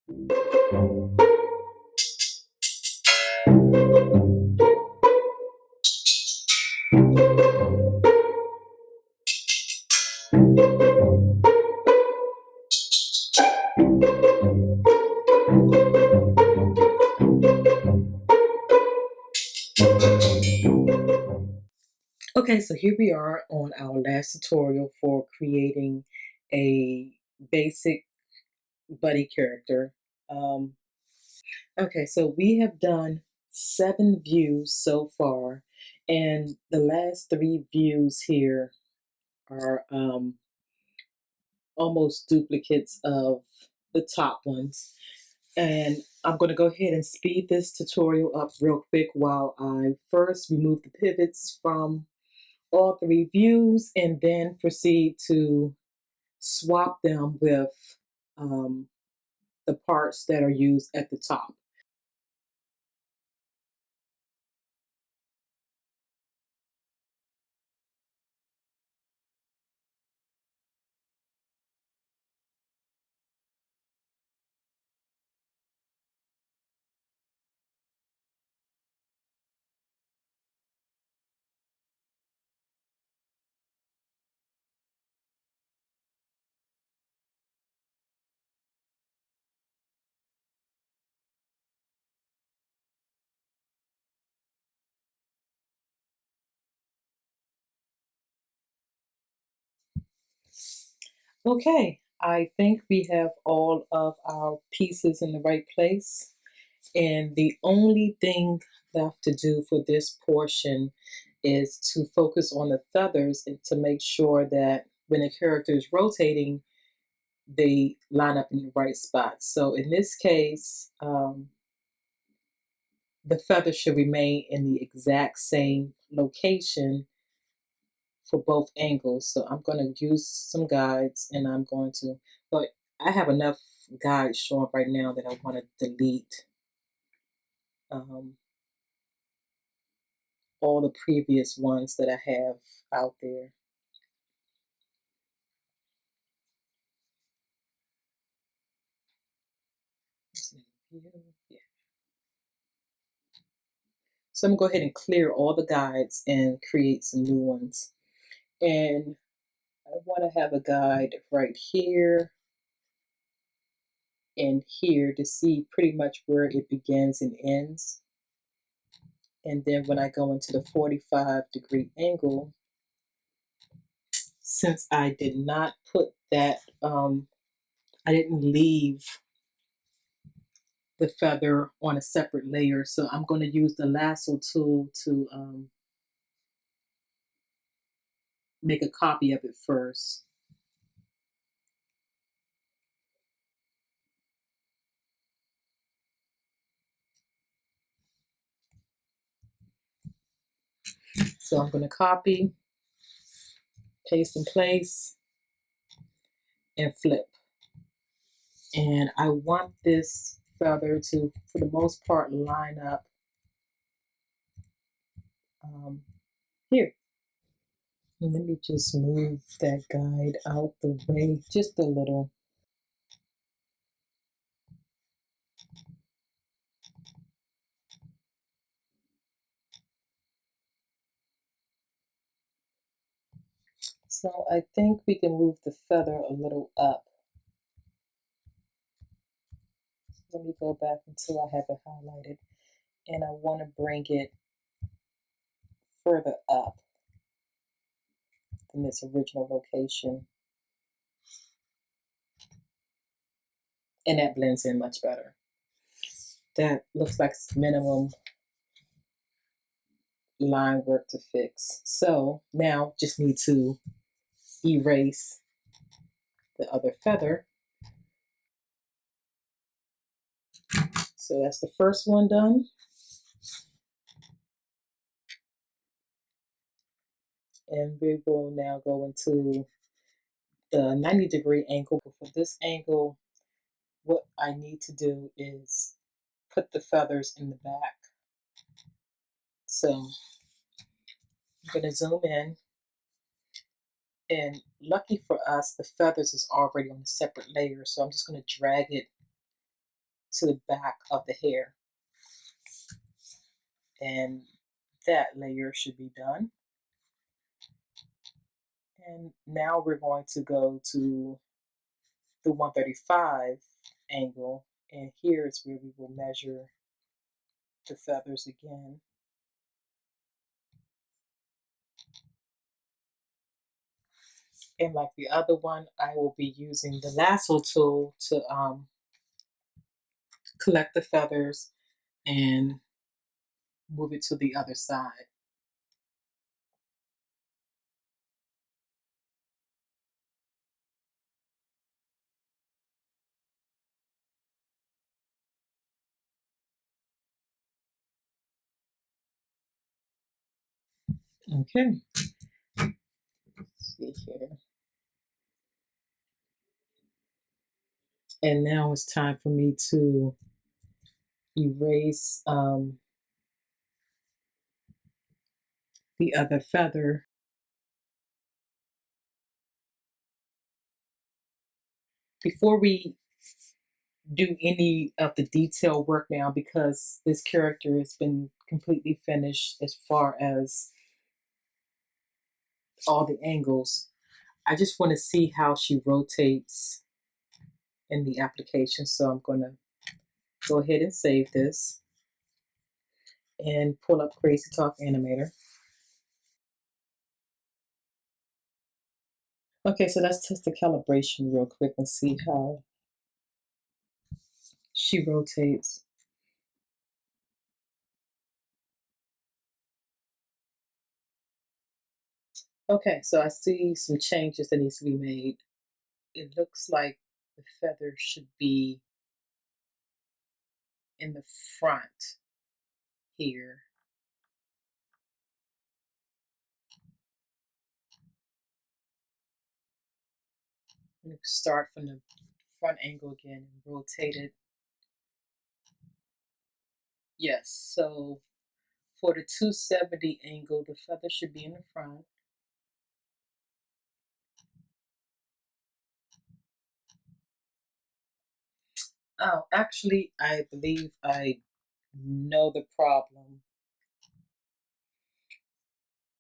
Okay, so here we are on our last tutorial for creating a basic buddy character. Um, okay, so we have done 7 views so far, and the last 3 views here are almost duplicates of the top ones. And I'm going to go ahead and speed this tutorial up real quick while I first remove the pivots from all 3 views and then proceed to swap them with um, the parts that are used at the top. Okay, I think we have all of our pieces in the right place. And the only thing left to do for this portion is to focus on the feathers and to make sure that when the character is rotating, they line up in the right spot. So in this case, the feather should remain in the exact same location for both angles. So I'm going to use some guides and I'm going to, but I have enough guides showing right now that I want to delete um, all the previous ones that I have out there. Yeah. So I'm going to go ahead and clear all the guides and create some new ones. And I want to have a guide right here and here to see pretty much where it begins and ends. And then when I go into the 45-degree angle, since I did not put that, I didn't leave the feather on a separate layer. So I'm going to use the lasso tool to make a copy of it first. So I'm going to copy, paste in place, and flip. And I want this feather to, for the most part, line up here. And let me just move that guide out the way just a little. So I think we can move the feather a little up. Let me go back until I have it highlighted. And I want to bring it further up than its original location. And that blends in much better. That looks like minimum line work to fix. So now just need to erase the other feather. So that's the first one done. And we will now go into the 90-degree angle. For this angle, what I need to do is put the feathers in the back. So I'm going to zoom in. And lucky for us, the feathers is already on a separate layer. So I'm just going to drag it to the back of the hair. And that layer should be done. And now we're going to go to the 135 angle, and here is where we will measure the feathers again. And like the other one, I will be using the lasso tool to collect the feathers and move it to the other side. Okay, let's see here. And now it's time for me to erase the other feather. Before we do any of the detail work now, because this character has been completely finished as far as all the angles, I just want to see how she rotates in the application. So I'm going to go ahead and save this and pull up Crazytalk Animator. Okay, so let's test the calibration real quick and see how she rotates. Okay, so I see some changes that needs to be made. It looks like the feather should be in the front here. Start from the front angle again and rotate it. Yes, so for the 270 angle, the feather should be in the front. Oh, actually, I believe I know the problem.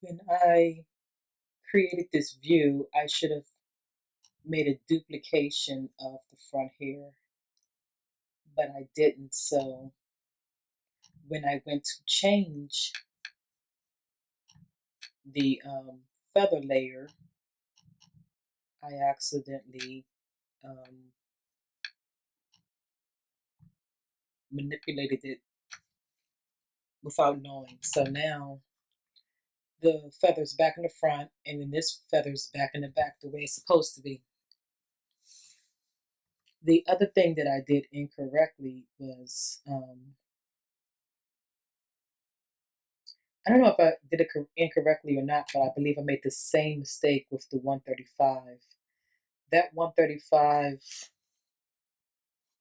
When I created this view, I should have made a duplication of the front hair, but I didn't. So when I went to change the feather layer, I accidentally manipulated it without knowing. So now the feather's back in the front, and then this feather's back in the back the way it's supposed to be. The other thing that I did incorrectly was, I don't know if I did it incorrectly or not, but I believe I made the same mistake with the 135. That 135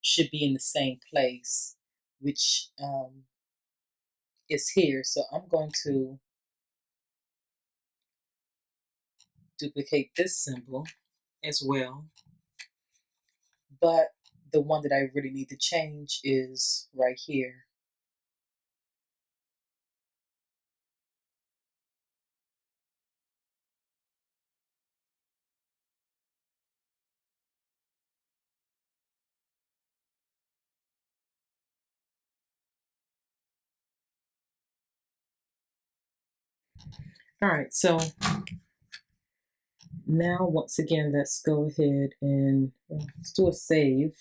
should be in the same place, which is here. So I'm going to duplicate this symbol as well. But the one that I really need to change is right here. All right, so now once again, let's go ahead and let's do a save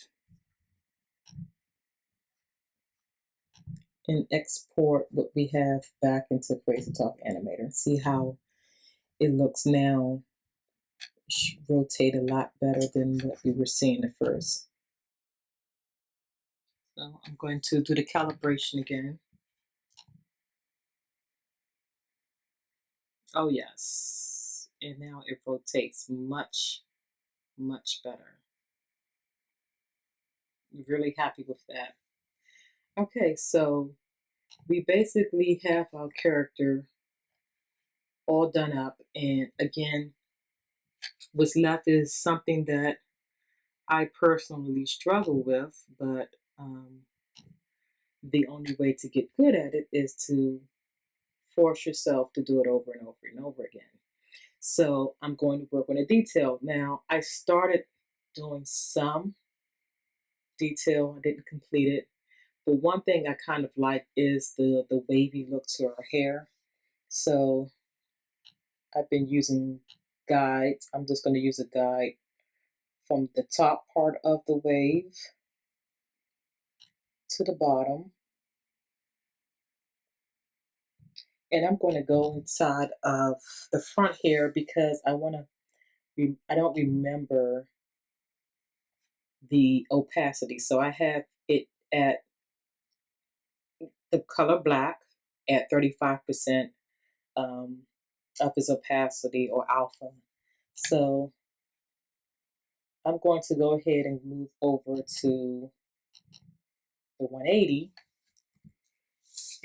and export what we have back into Crazytalk Animator. See how it looks now. Rotate a lot better than what we were seeing at first. So I'm going to do the calibration again. Oh yes, and now it rotates much, much better. I'm really happy with that. Okay, so we basically have our character all done up, and again, what's left is something that I personally struggle with, but Um, the only way to get good at it is to force yourself to do it over and over and over again. So I'm going to work on a detail. Now, I started doing some detail, I didn't complete it. But one thing I kind of like is the wavy look to her hair. So I've been using guides. I'm just going to use a guide from the top part of the wave to the bottom. And I'm going to go inside of the front here because I don't remember the opacity. So I have it at the color black at 35% um, of its opacity or alpha. So I'm going to go ahead and move over to the 180,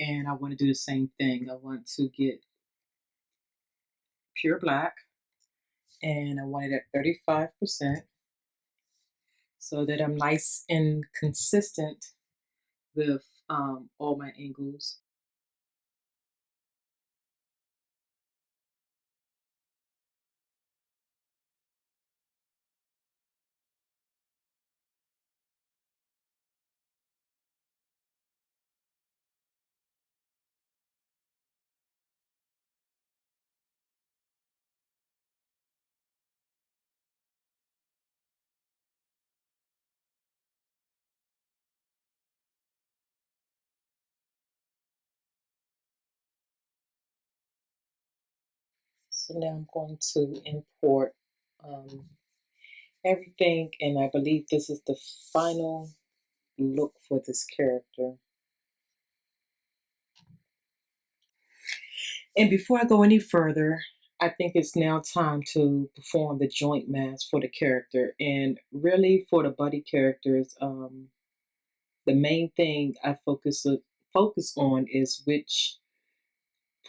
and I want to do the same thing. I want to get pure black, and I want it at 35% so that I'm nice and consistent with all my angles. So now I'm going to import um, everything, and I believe this is the final look for this character. And before I go any further, I think it's now time to perform the joint mask for the character. And really, for the buddy characters, the main thing I focus on is which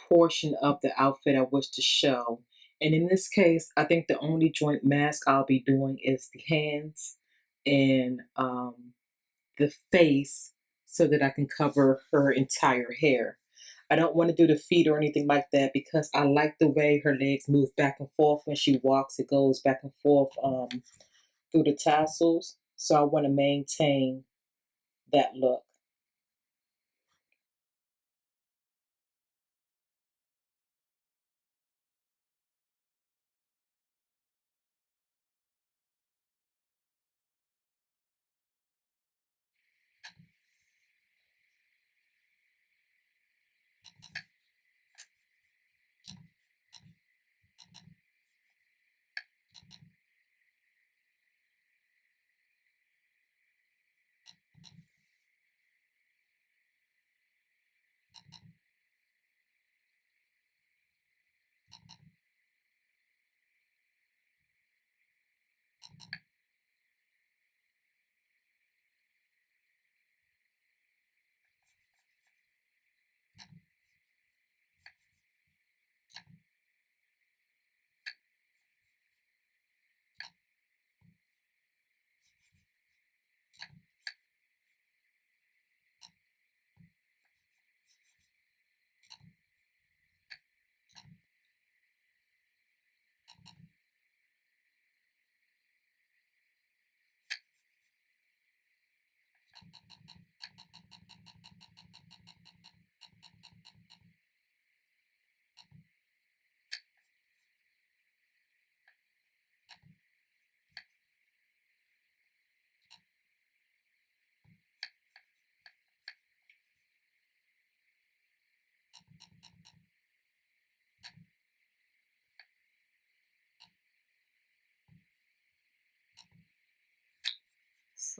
portion of the outfit I wish to show. And in this case, I think the only joint mask I'll be doing is the hands and the face so that I can cover her entire hair. I don't want to do the feet or anything like that because I like the way her legs move back and forth when she walks. It goes back and forth through the tassels. So I want to maintain that look.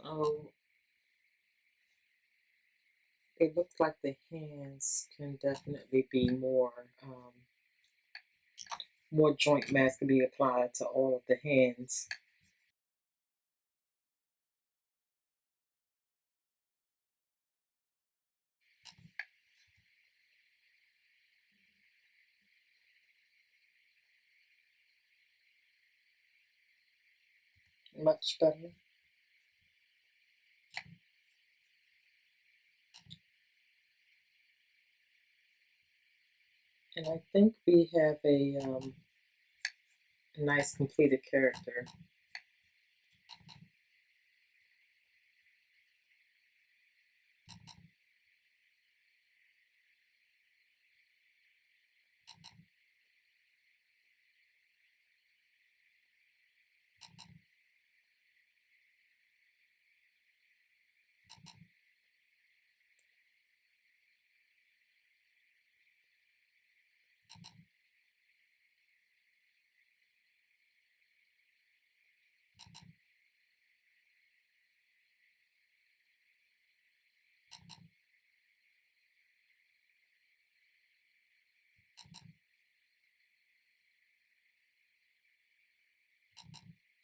So it looks like the hands can definitely be more joint mass can be applied to all of the hands. Much better. And I think we have a nice completed character.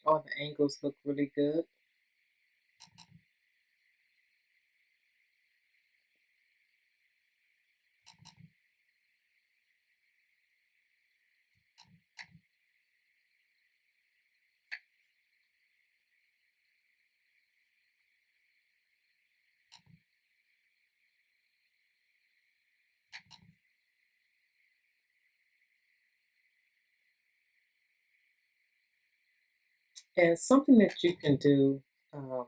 All the angles look really good. And something that you can do, um,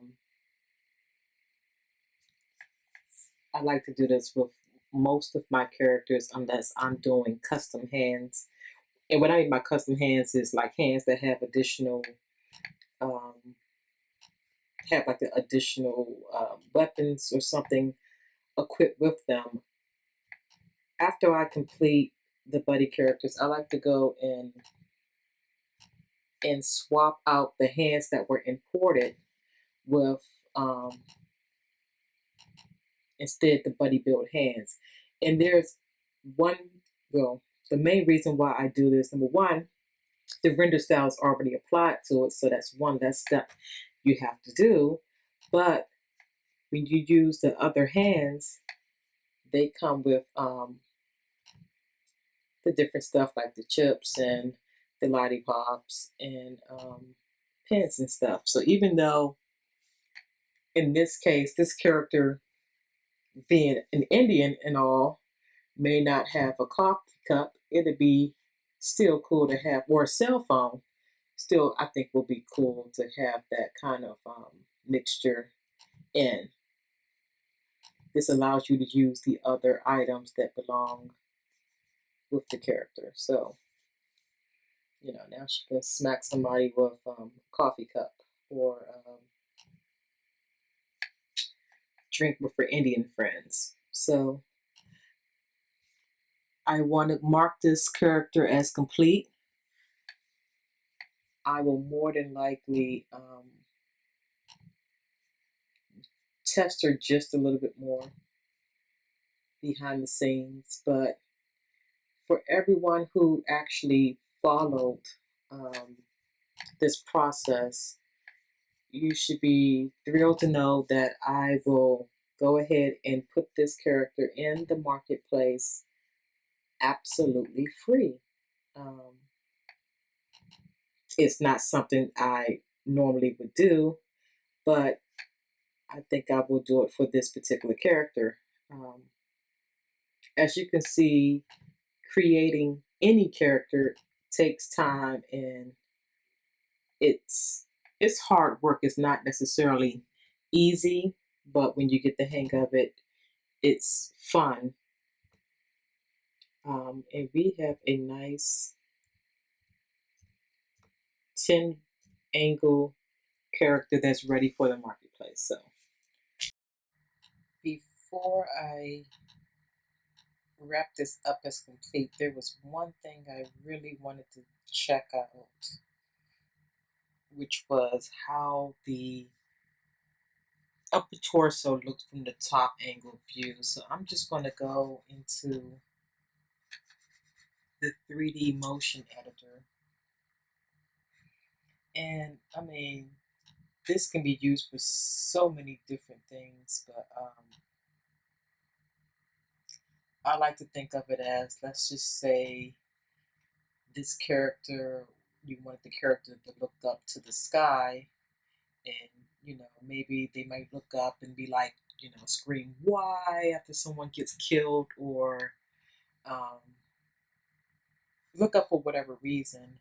I like to do this with most of my characters unless I'm doing custom hands. And what I mean by custom hands is like hands that have additional, um, have like the additional weapons or something equipped with them. After I complete the buddy characters, I like to go and swap out the hands that were imported with um, instead the buddy build hands. And there's one, well, the main reason why I do this, number one, the render style is already applied to it, so that's one less step you have to do. But when you use the other hands, they come with the different stuff like the chips and the lollipops and pins and stuff. So even though in this case, this character being an Indian and all may not have a coffee cup, it'd be still cool to have, or a cell phone. Still, I think will be cool to have that kind of mixture in. This allows you to use the other items that belong with the character. So, now she can smack somebody with a coffee cup or drink with her Indian friends. So, I want to mark this character as complete. I will more than likely test her just a little bit more behind the scenes, but for everyone who actually followed um, this process, you should be thrilled to know that I will go ahead and put this character in the marketplace absolutely free. Um, it's not something I normally would do, but I think I will do it for this particular character. Um, as you can see, creating any character takes time and it's it's hard work. It's not necessarily easy, but when you get the hang of it, it's fun. And we have a nice 10 angle character that's ready for the marketplace. So before I wrap this up as complete, there was one thing I really wanted to check out, which was how the upper torso looks from the top angle view. So I'm just going to go into the 3D motion editor. And I mean, this can be used for so many different things, but I like to think of it as, let's just say this character, you want the character to look up to the sky and, maybe they might look up and be like, scream, why, after someone gets killed, or um, look up for whatever reason.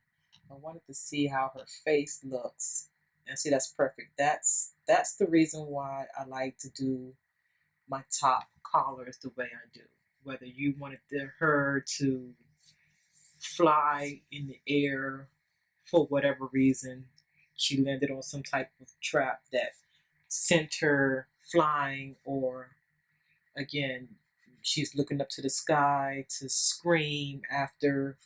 I wanted to see how her face looks. And see, that's perfect. That's the reason why I like to do my top collars the way I do. Whether you wanted her to fly in the air for whatever reason, she landed on some type of trap that sent her flying, or again, she's looking up to the sky to scream after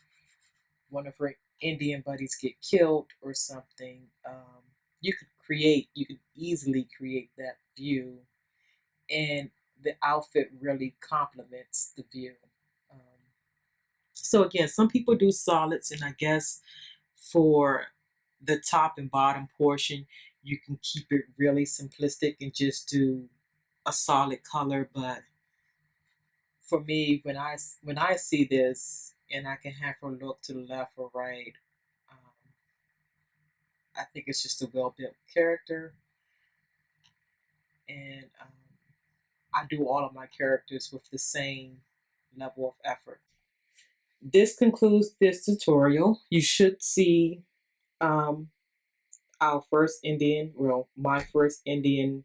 one of her Indian buddies get killed or something. You could easily create that view, and the outfit really complements the view. Um, so again, some people do solids, and I guess for the top and bottom portion, you can keep it really simplistic and just do a solid color. But for me, when I see this and I can have her look to the left or right, um, I think it's just a well built character, and I do all of my characters with the same level of effort. This concludes this tutorial. You should see um, our first Indian, well, my first Indian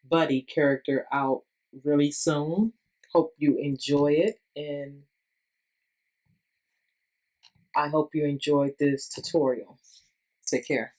buddy character out really soon. Hope you enjoy it, and I hope you enjoyed this tutorial. Take care.